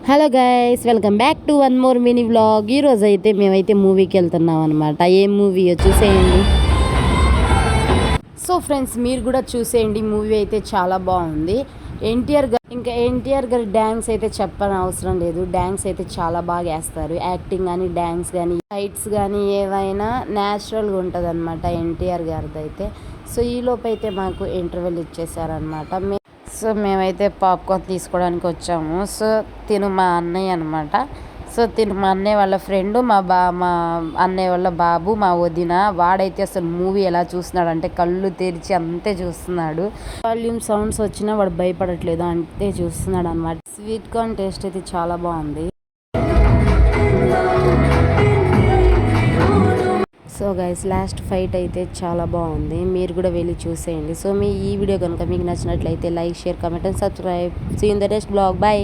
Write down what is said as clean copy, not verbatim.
Hello guys, welcome back to one more mini vlog. ఈరోజు అయితే మేమైతే మూవీకి వెళ్తున్నాం అనమాట. ఏ మూవీ చూసేయండి. సో ఫ్రెండ్స్, మీరు కూడా చూసేయండి. మూవీ అయితే చాలా బాగుంది. ఎన్టీఆర్ గారి డ్యాన్స్ అయితే చెప్పని అవసరం లేదు. డ్యాన్స్ అయితే చాలా బాగా వేస్తారు. యాక్టింగ్ కానీ, డ్యాన్స్ కానీ, ఫైట్స్ కానీ ఏవైనా న్యాచురల్గా ఉంటుంది అనమాట ఎన్టీఆర్ గారిది అయితే. సో ఈలోపు అయితే మాకు ఇంటర్వెల్ ఇచ్చేసారనమాట. సో మేమైతే పాప్కార్న్ తీసుకోవడానికి వచ్చాము. సో తిను మా అన్నయ్య అనమాట. సో తిను మా అన్నయ్య వాళ్ళ ఫ్రెండ్, మా అన్నయ్య వాళ్ళ బాబు, మా వదిన. వాడైతే అసలు మూవీ ఎలా చూస్తున్నాడు అంటే కళ్ళు తెరిచి అంతే చూస్తున్నాడు. వాల్యూమ్ సౌండ్స్ వచ్చినా వాడు భయపడట్లేదు, అంతే చూస్తున్నాడు అనమాట. స్వీట్ కార్న్ టేస్ట్ అయితే చాలా బాగుంది. సో గైస్, లాస్ట్ ఫైట్ అయితే చాలా బాగుంది. మీరు కూడా వెళ్ళి చూసేయండి. సో ఈ వీడియో కనుక మీకు నచ్చినట్లయితే like, share, comment and subscribe. See in the next blog. By.